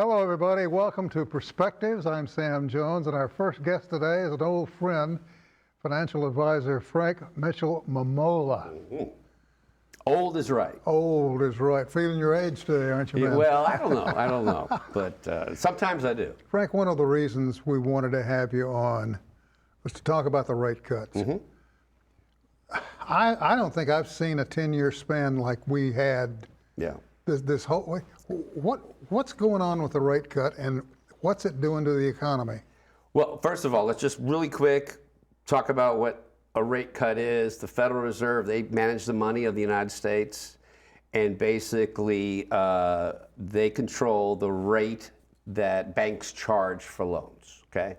Hello, everybody. Welcome to Perspectives. I'm Sam Jones, and our first guest today is an old friend, financial advisor Frank Mitchell Mamola. Mm-hmm. Old is right. Old is right. Feeling your age today, aren't you, man? Well, I don't know, but sometimes I do. Frank, one of the reasons we wanted to have you on was to talk about the rate cuts. Mm-hmm. I don't think I've seen a 10-year span like we had. Yeah. This whole way. What's going on with the rate cut, and what's it doing to the economy? Well, first of all, let's just really quick talk about what a rate cut is. The Federal Reserve, they manage the money of the United States, and basically they control the rate that banks charge for loans, okay?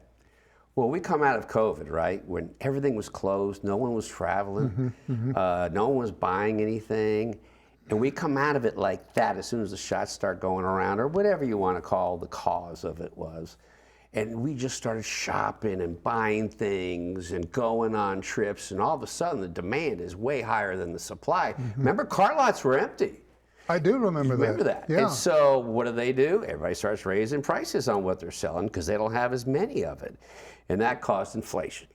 Well, we come out of COVID, right, when everything was closed, no one was traveling, no one was buying anything, and we come out of it like that as soon as the shots start going around, or whatever you want to call the cause of it was. And we just started shopping and buying things and going on trips, and all of a sudden the demand is way higher than the supply. Remember, car lots were empty. I do remember that. Remember that. Yeah. And so what do? Everybody starts raising prices on what they're selling because they don't have as many of it. And that caused inflation,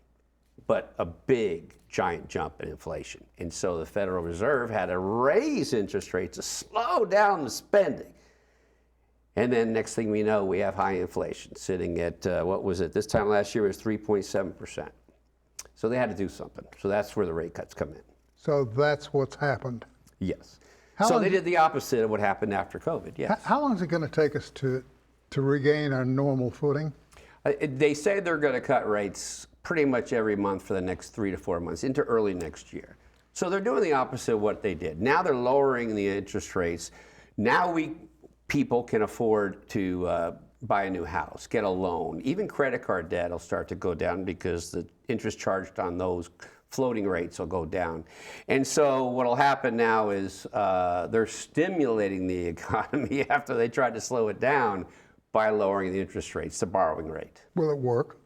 but a big, giant jump in inflation. And so the Federal Reserve had to raise interest rates to slow down the spending. And then next thing we know, we have high inflation sitting at, what was it? This time last year it was 3.7%. So they had to do something. So that's where the rate cuts come in. So that's what's happened. Yes. So they did the opposite of what happened after COVID, yes. How long is it going to take us to regain our normal footing? They say they're going to cut rates pretty much every month for the next 3 to 4 months into early next year. So they're doing the opposite of what they did. Now they're lowering the interest rates. Now people can afford to buy a new house, get a loan. Even credit card debt will start to go down because the interest charged on those floating rates will go down. And so what will happen now is they're stimulating the economy after they tried to slow it down by lowering the interest rates, the borrowing rate. Will it work?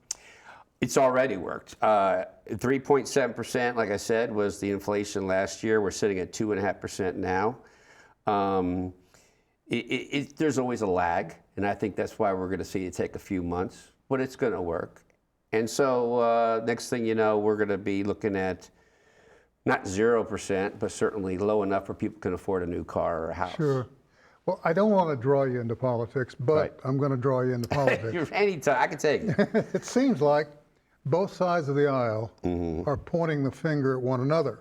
It's already worked. 3.7%, like I said, was the inflation last year. We're sitting at 2.5% now. There's always a lag, and I think that's why we're going to see it take a few months, but it's going to work. And so next thing you know, we're going to be looking at not 0%, but certainly low enough where people can afford a new car or a house. Sure. Well, I don't want to draw you into politics, but right. I'm going to draw you into politics. Anytime, I can take it. It seems like both sides of the aisle are pointing the finger at one another.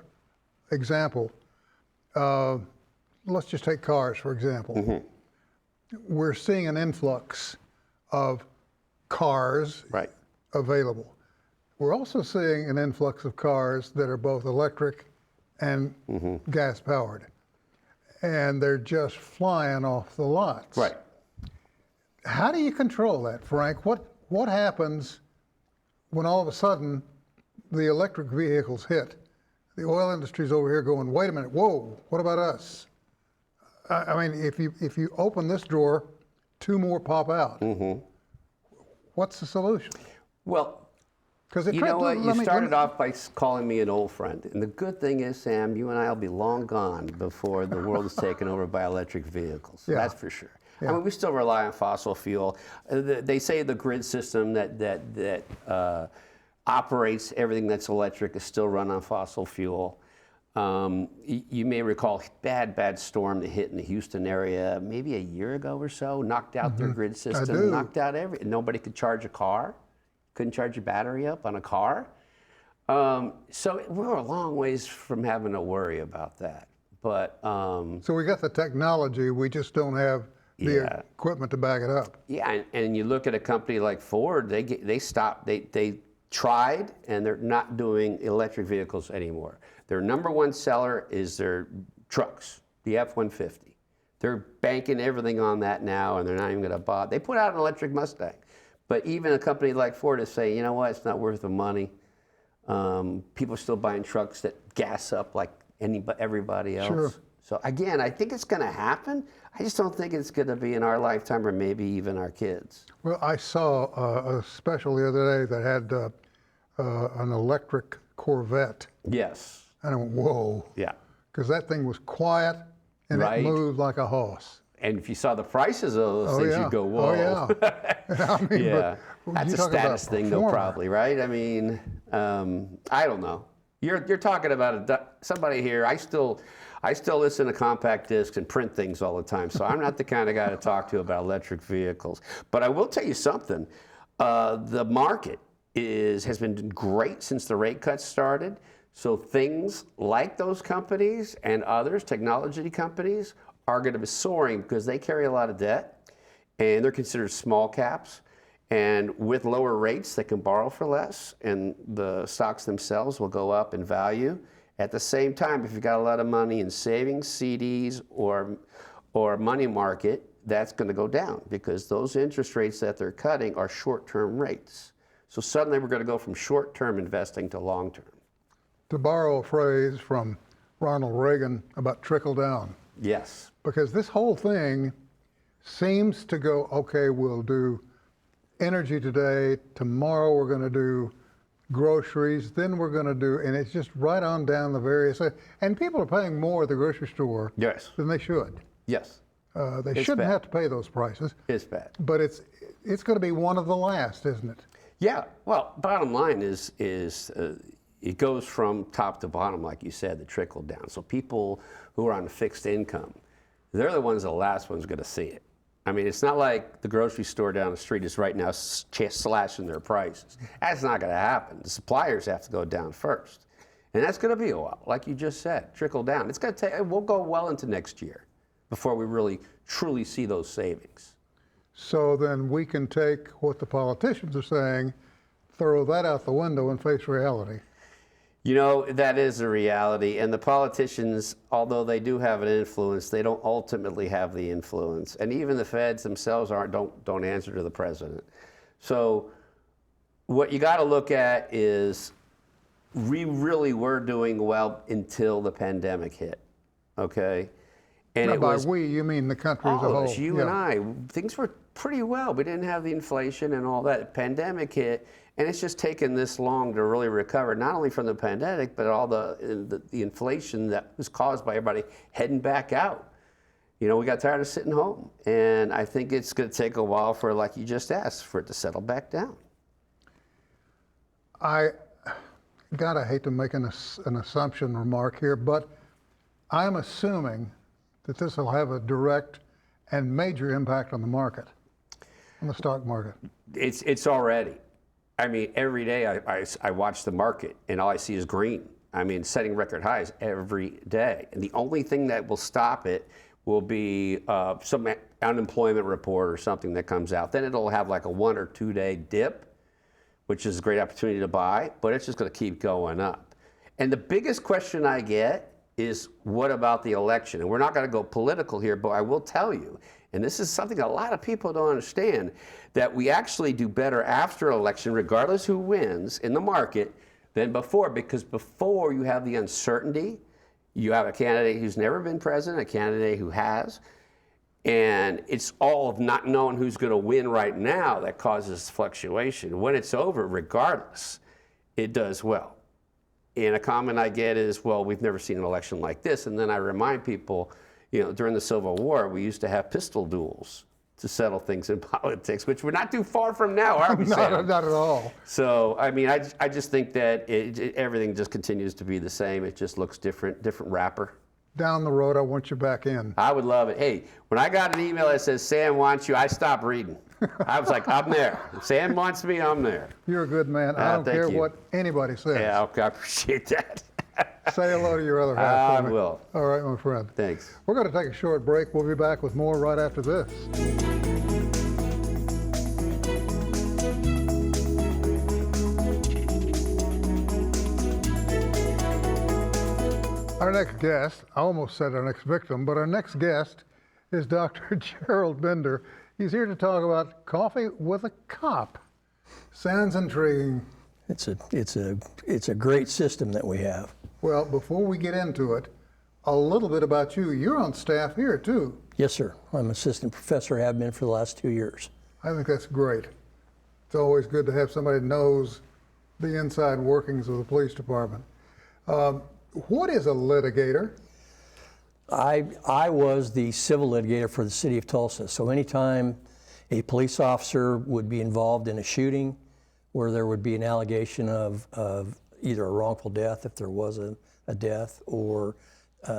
Example, let's just take cars, for example. We're seeing an influx of cars available. We're also seeing an influx of cars that are both electric and gas-powered. And they're just flying off the lots. Right. How do you control that, Frank? What happens when all of a sudden the electric vehicles hit? The oil industry's over here going, wait a minute, whoa, what about us? I mean, if you open this drawer, 2 more pop out. What's the solution? Well, you know what? You started off by calling me an old friend. And the good thing is, Sam, you and I will be long gone before the world is taken over by electric vehicles. Yeah. That's for sure. Yeah. I mean, we still rely on fossil fuel. They say the grid system that operates everything that's electric is still run on fossil fuel. You may recall bad storm that hit in the Houston area maybe a year ago or so, knocked out their grid system, knocked out nobody could charge a car. Couldn't charge your battery up on a car. So we're a long ways from having to worry about that. But so we got the technology, we just don't have the equipment to back it up. Yeah, and you look at a company like Ford, they stopped, they tried, and they're not doing electric vehicles anymore. Their number one seller is their trucks, the F-150. They're banking everything on that now, and they're not even going to buy. They put out an electric Mustang. But even a company like Ford is saying, you know what, it's not worth the money. People are still buying trucks that gas up like everybody else. Sure. So again, I think it's going to happen. I just don't think it's going to be in our lifetime or maybe even our kids. Well, I saw a special the other day that had an electric Corvette. Yes. And I went, whoa. Yeah. Because that thing was quiet and it moved like a horse. And if you saw the prices of those things, yeah. you'd go, whoa. Oh, yeah. I mean, Yeah. but That's you a talk about status thing, though, performer. probably, right? I mean, I don't know. You're talking about somebody here. I still listen to compact discs and print things all the time, so I'm not the kind of guy to talk to about electric vehicles. But I will tell you something. The market has been great since the rate cuts started. So things like those companies and others, technology companies, are going to be soaring because they carry a lot of debt and they're considered small caps. And with lower rates, they can borrow for less and the stocks themselves will go up in value. At the same time, if you've got a lot of money in savings, CDs, or money market, that's going to go down because those interest rates that they're cutting are short-term rates. So suddenly we're going to go from short-term investing to long-term. To borrow a phrase from Ronald Reagan about trickle down, Yes. because this whole thing seems to go, okay, we'll do energy today, tomorrow we're going to do groceries, then we're going to do, and it's just right on down the various, and people are paying more at the grocery store Yes. than they should. Yes. They It's shouldn't bad. have to pay those prices, It's bad. but it's going to be one of the last, isn't it? Yeah. Well, bottom line is it goes from top to bottom, like you said, the trickle down. So people who are on a fixed income, they're the ones, the last ones going to see it. I mean, it's not like the grocery store down the street is right now slashing their prices. That's not going to happen. The suppliers have to go down first. And that's going to be a while, like you just said, trickle down. It's going to take, we'll go well into next year before we really, truly see those savings. So then we can take what the politicians are saying, throw that out the window and face reality. You know, that is a reality. And the politicians, although they do have an influence, they don't ultimately have the influence. And even the feds themselves don't answer to the president. So what you got to look at is we really were doing well until the pandemic hit, okay? And Now, it by was we, you mean the country as a all whole. of us, you Yeah. and I, things were pretty well. We didn't have the inflation and all that. Pandemic hit, and it's just taken this long to really recover, not only from the pandemic, but all the inflation that was caused by everybody heading back out. You know, we got tired of sitting home, and I think it's going to take a while for, like you just asked, for it to settle back down. I hate to make an assumption remark here, but I'm assuming that this will have a direct and major impact on the market, on the stock market. It's already. I mean, every day I watch the market, and all I see is green. I mean, setting record highs every day. And the only thing that will stop it will be some unemployment report or something that comes out. Then it'll have like a 1 or 2 day dip, which is a great opportunity to buy, but it's just going to keep going up. And the biggest question I get is, what about the election? And we're not going to go political here, but I will tell you, and this is something a lot of people don't understand, that we actually do better after election, regardless who wins in the market, than before, because before you have the uncertainty, you have a candidate who's never been president, a candidate who has, and it's all of not knowing who's going to win right now that causes fluctuation. When it's over, regardless, it does well. And a comment I get is, well, we've never seen an election like this. And then I remind people, you know, during the Civil War, we used to have pistol duels to settle things in politics, which we're not too far from now, are we, Sam? Not at all. So, I mean, I just think that everything just continues to be the same. It just looks different wrapper. Down the road, I want you back in. I would love it. Hey, when I got an email that says, Sam wants you, I stopped reading. I was like, I'm there. If Sam wants me, I'm there. You're a good man. I don't thank care you. what anybody says. Yeah, okay, I appreciate that. Say hello to your other half. I for me. will. All right, my friend. Thanks. We're going to take a short break. We'll be back with more right after this. Our next guest, I almost said our next victim, but our next guest is Dr. Gerald Bender. He's here to talk about coffee with a cop. Sounds intriguing. It's a great system that we have. Well, before we get into it, a little bit about you. You're on staff here too. Yes, sir. I'm assistant professor, have been for the last 2 years. I think that's great. It's always good to have somebody that knows the inside workings of the police department. What is a litigator? I was the civil litigator for the city of Tulsa. So anytime a police officer would be involved in a shooting where there would be an allegation of either a wrongful death, if there was a death, or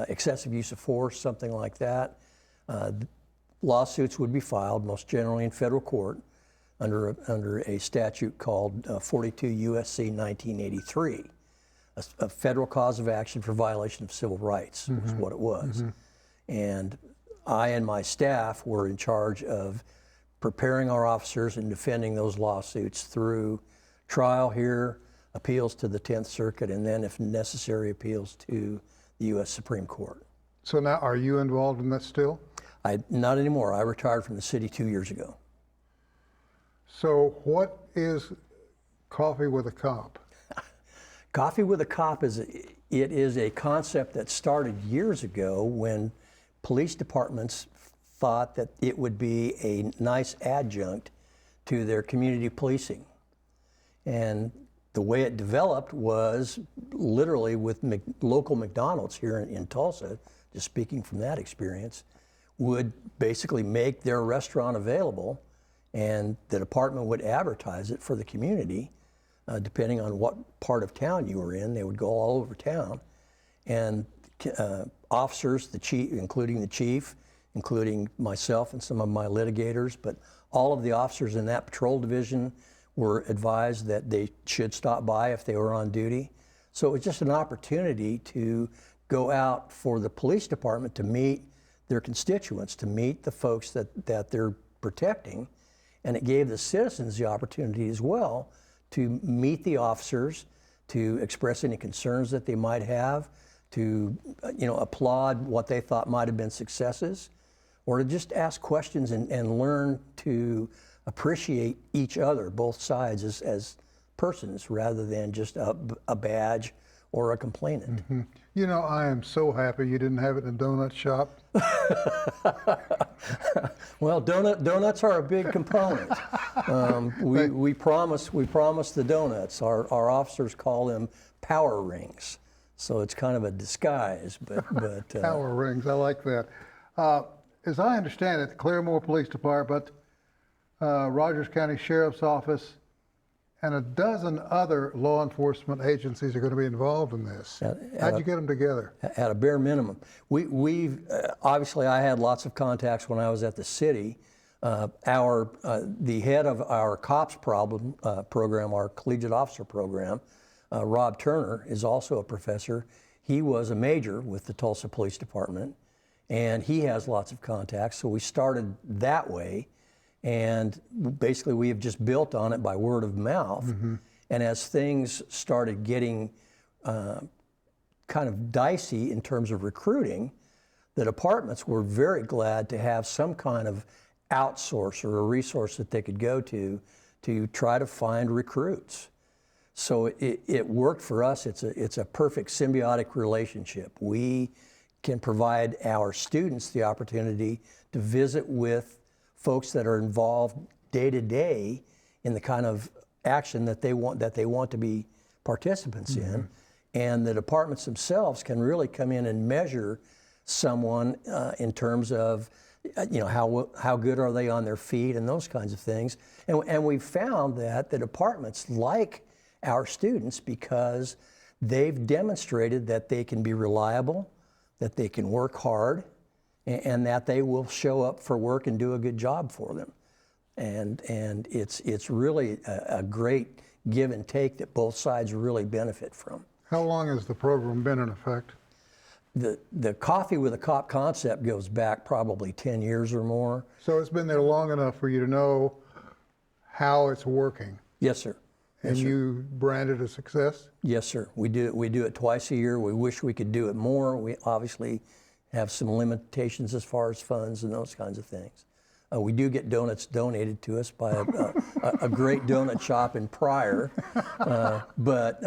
excessive use of force, something like that, lawsuits would be filed, most generally in federal court, under a statute called 42 U.S.C. 1983. A federal cause of action for violation of civil rights was what it was. And I and my staff were in charge of preparing our officers and defending those lawsuits through trial here, appeals to the 10th Circuit, and then, if necessary, appeals to the U.S. Supreme Court. So now, are you involved in that still? Not anymore. I retired from the city 2 years ago. So what is Coffee with a Cop? Coffee with a Cop is a concept that started years ago when police departments thought that it would be a nice adjunct to their community policing. And the way it developed was literally with local McDonald's here in Tulsa, just speaking from that experience, would basically make their restaurant available, and the department would advertise it for the community. Depending on what part of town you were in, they would go all over town. And officers, the chief, including the chief, including myself and some of my litigators, but all of the officers in that patrol division were advised that they should stop by if they were on duty. So it was just an opportunity to go out for the police department to meet their constituents, to meet the folks that they're protecting. And it gave the citizens the opportunity as well to meet the officers, to express any concerns that they might have, to applaud what they thought might have been successes, or to just ask questions and learn to appreciate each other, both sides, as persons rather than just a badge or a complainant. Mm-hmm. You know, I am so happy you didn't have it in a donut shop. Well, donuts are a big component. We promise the donuts. Our officers call them power rings, so it's kind of a disguise. But Power rings, I like that. As I understand it, the Claremore Police Department, Rogers County Sheriff's Office, and a dozen other law enforcement agencies are going to be involved in this. How'd you get them together? At a bare minimum. We've obviously, I had lots of contacts when I was at the city. The head of our COPS program, our collegiate officer program, Rob Turner, is also a professor. He was a major with the Tulsa Police Department, and he has lots of contacts. So we started that way. And basically, we have just built on it by word of mouth. Mm-hmm. And as things started getting kind of dicey in terms of recruiting, the departments were very glad to have some kind of outsource or a resource that they could go to try to find recruits. So it worked for us. It's a perfect symbiotic relationship. We can provide our students the opportunity to visit with folks that are involved day to day in the kind of action that they want to be participants mm-hmm. in, and the departments themselves can really come in and measure someone in terms of how good are they on their feet and those kinds of things. And we've found that the departments like our students because they've demonstrated that they can be reliable, that they can work hard, and that they will show up for work and do a good job for them. And it's really a great give and take that both sides really benefit from. How long has the program been in effect? The Coffee with a Cop concept goes back probably 10 years or more. So it's been there long enough for you to know how it's working? Yes, sir. And yes, sir. You brand it a success? Yes, sir. We do it twice a year. We wish we could do it more. We obviously have some limitations as far as funds and those kinds of things. We do get donuts donated to us by a great donut shop in Pryor, but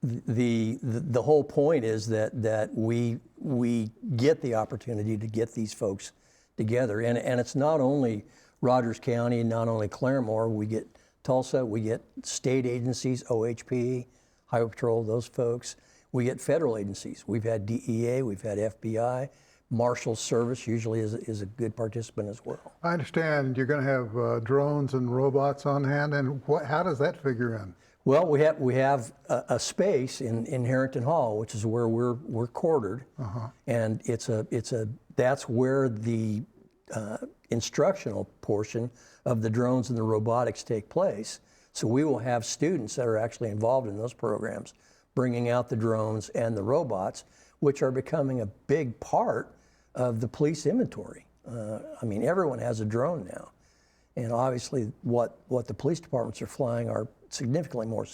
the whole point is that we get the opportunity to get these folks together, and it's not only Rogers County, not only Claremore. We get Tulsa, we get state agencies, OHP, Highway Patrol, those folks. We get federal agencies. We've had DEA, we've had FBI, Marshals Service usually is a good participant as well. I understand you're going to have drones and robots on hand, and how does that figure in? Well, we have a space in Harrington Hall, which is where we're quartered, and that's where the instructional portion of the drones and the robotics take place. So we will have students that are actually involved in those programs, bringing out the drones and the robots, which are becoming a big part of the police inventory. I mean, everyone has a drone now. And obviously what the police departments are flying are significantly more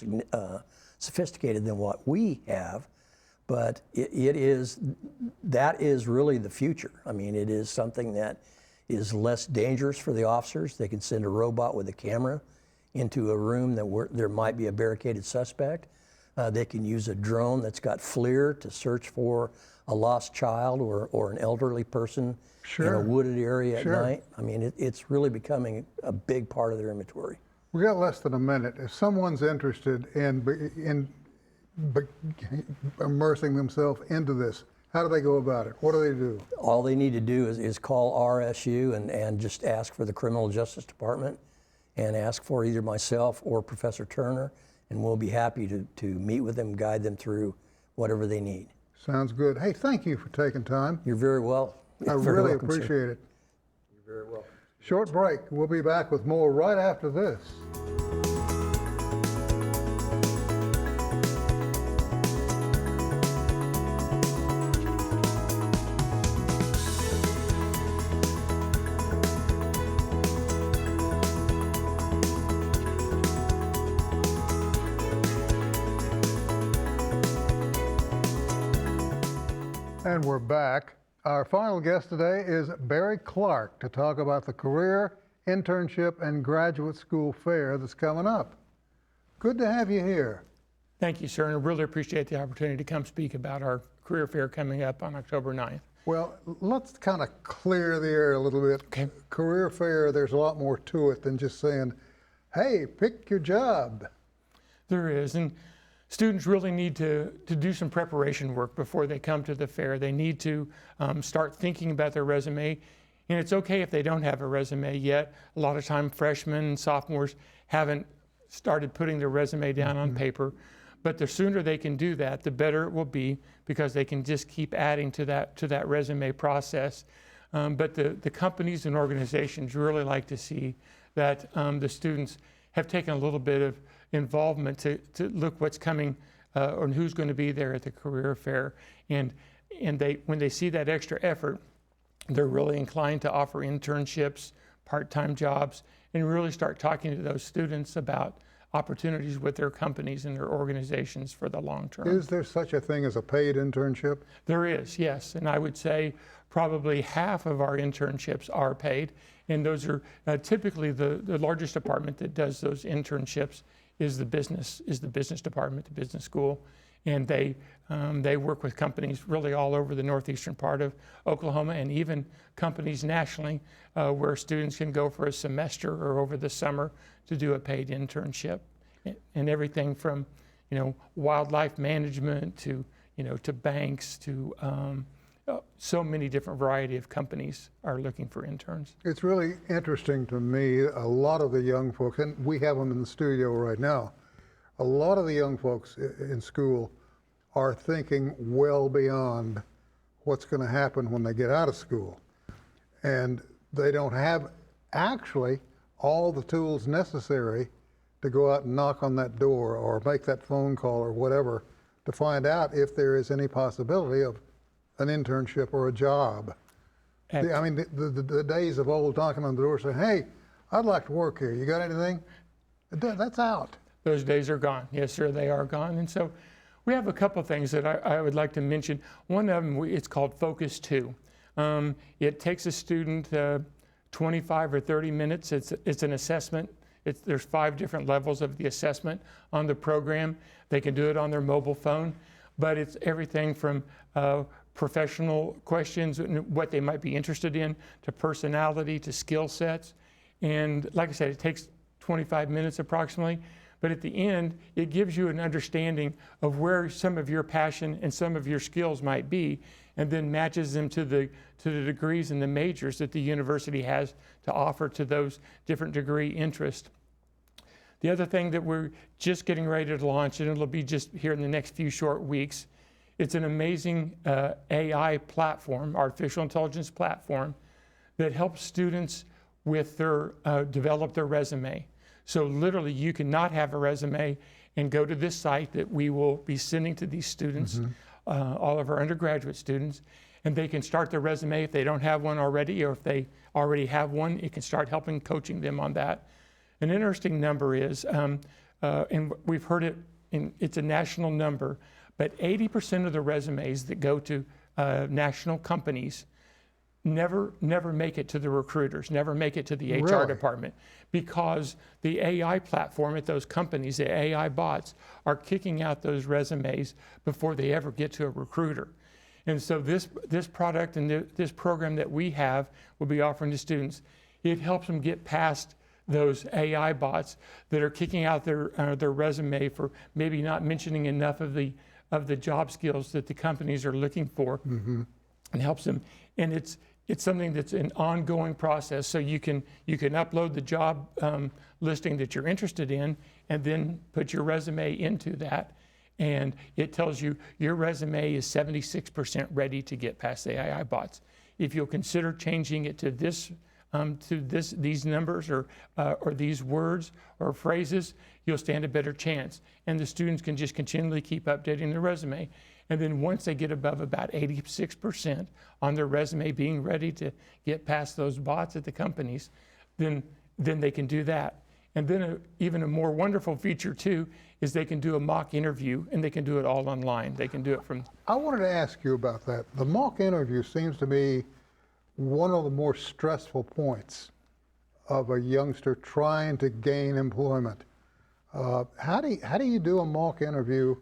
sophisticated than what we have, but that is really the future. I mean, it is something that is less dangerous for the officers. They can send a robot with a camera into a room there might be a barricaded suspect. They can use a drone that's got FLIR to search for a lost child or an elderly person in a wooded area at night. I mean, it's really becoming a big part of their inventory. We got less than a minute. If someone's interested in immersing themselves into this, how do they go about it? What do they do? All they need to do is call RSU and just ask for the Criminal Justice Department and ask for either myself or Professor Turner, and we'll be happy to meet with them, guide them through whatever they need. Sounds good. Hey, thank you for taking time. You're very well. I really appreciate it. You're very welcome. Short break. We'll be back with more right after this. And we're back. Our final guest today is Barry Clark to talk about the career, internship, and graduate school fair that's coming up. Good to have you here. Thank you, sir, and I really appreciate the opportunity to come speak about our career fair coming up on October 9th. Well, let's kind of clear the air a little bit. Okay. Career fair, there's a lot more to it than just saying, hey, pick your job. There is, and students really need to do some preparation work before they come to the fair. They need to start thinking about their resume, and it's okay if they don't have a resume yet. A lot of time freshmen and sophomores haven't started putting their resume down on paper, but the sooner they can do that, the better it will be, because they can just keep adding to that resume process. But the companies and organizations really like to see that the students have taken a little bit of involvement to look what's coming and who's going to be there at the career fair, and when they see that extra effort, they're really inclined to offer internships, part-time jobs, and really start talking to those students about opportunities with their companies and their organizations for the long term. Is there such a thing as a paid internship? There is, yes, and I would say probably half of our internships are paid, and those are typically the largest department that does those internships is the business department, the business school, and they work with companies really all over the northeastern part of Oklahoma, and even companies nationally where students can go for a semester or over the summer to do a paid internship, and everything from wildlife management to banks to so many different variety of companies are looking for interns. It's really interesting to me, a lot of the young folks, and we have them in the studio right now, a lot of the young folks in school are thinking well beyond what's going to happen when they get out of school. And they don't have actually all the tools necessary to go out and knock on that door or make that phone call or whatever to find out if there is any possibility of an internship or a job. I mean, the days of old knocking on the door saying, hey, I'd like to work here. You got anything? That's out. Those days are gone. Yes, sir, they are gone. And so we have a couple of things that I would like to mention. One of them, it's called Focus 2. It takes a student 25 or 30 minutes. It's an assessment. There's 5 different levels of the assessment on the program. They can do it on their mobile phone, but it's everything from professional questions and what they might be interested in, to personality, to skill sets. And like I said, it takes 25 minutes approximately, But at the end, it gives you an understanding of where some of your passion and some of your skills might be, and then matches them to the degrees and the majors that the university has to offer to those different degree interests. The other thing that we're just getting ready to launch, and it'll be just here in the next few short weeks, it's an amazing AI platform, artificial intelligence platform, that helps students with their develop their resume. So literally, you cannot have a resume and go to this site that we will be sending to these students, all of our undergraduate students, and they can start their resume if they don't have one already, or if they already have one, it can start helping coaching them on that. An interesting number is, and we've heard it, it's a national number, but 80% of the resumes that go to national companies never make it to the recruiters, never make it to the HR department, because the AI platform at those companies, the AI bots, are kicking out those resumes before they ever get to a recruiter. And so this product and this program that we have will be offering to students, it helps them get past those AI bots that are kicking out their resume for maybe not mentioning enough of the job skills that the companies are looking for, and helps them. And it's something that's an ongoing process. So you can upload the job listing that you're interested in, and then put your resume into that, and it tells you your resume is 76% ready to get past the AI bots. If you'll consider changing it to these numbers or these words or phrases, you'll stand a better chance. And the students can just continually keep updating their resume. And then once they get above about 86% on their resume being ready to get past those bots at the companies, then they can do that. And then even a more wonderful feature too is they can do a mock interview, and they can do it all online. They can do it from... I wanted to ask you about that. The mock interview seems to be one of the more stressful points of a youngster trying to gain employment. How do you do a mock interview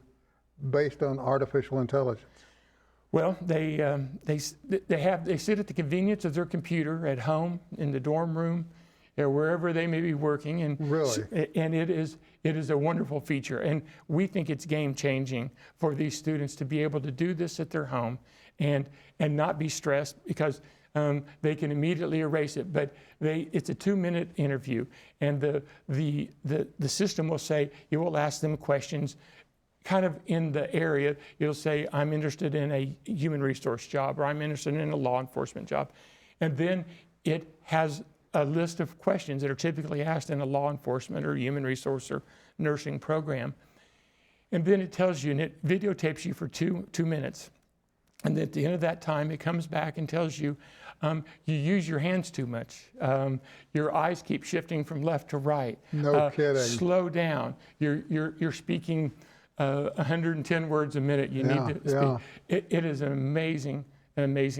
based on artificial intelligence? Well, they sit at the convenience of their computer at home, in the dorm room, or wherever they may be working, and Really? And it is a wonderful feature, and we think it's game changing for these students to be able to do this at their home and not be stressed, because they can immediately erase it. But it's a 2-minute interview, and the system will say, it will ask them questions kind of in the area. It'll say, I'm interested in a human resource job, or I'm interested in a law enforcement job. And then it has a list of questions that are typically asked in a law enforcement or human resource or nursing program. And then it tells you, and it videotapes you for two minutes. And at the end of that time, it comes back and tells you, you use your hands too much. Your eyes keep shifting from left to right. No kidding. Slow down. You're speaking 110 words a minute. You need to speak. It is an amazing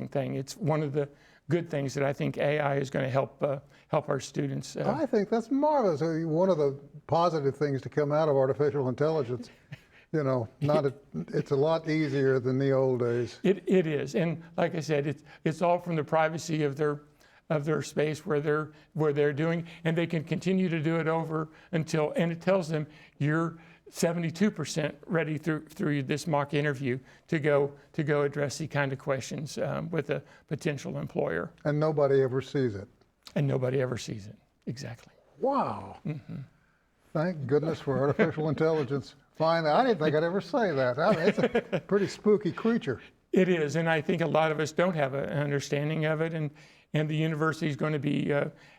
thing. It's one of the good things that I think AI is going to help our students. I think that's marvelous. One of the positive things to come out of artificial intelligence. You know, it's a lot easier than the old days. It is, and like I said, it's all from the privacy of their space where they're doing, and they can continue to do it over until, and it tells them you're 72% ready through this mock interview to go address the kind of questions with a potential employer. And nobody ever sees it. And nobody ever sees it. Exactly. Wow. Thank goodness for artificial intelligence. Finally, I didn't think I'd ever say that. I mean, it's a pretty spooky creature. It is, and I think a lot of us don't have an understanding of it, and the university is going to be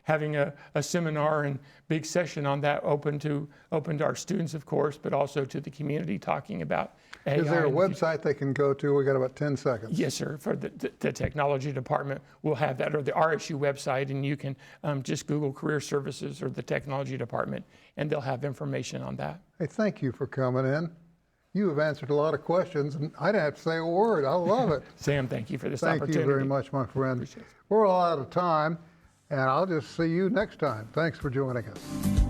having a seminar and big session on that, open to our students, of course, but also to the community, talking about AI. Is there a website they can go to? We got about 10 seconds. Yes, sir. For the technology department, we'll have that, or the RSU website, and you can just Google Career Services or the technology department, and they'll have information on that. Hey, thank you for coming in. You have answered a lot of questions, and I didn't have to say a word. I love it. Sam, thank you for this Thank opportunity. you very much, my friend. We're all out of time, and I'll just see you next time. Thanks for joining us.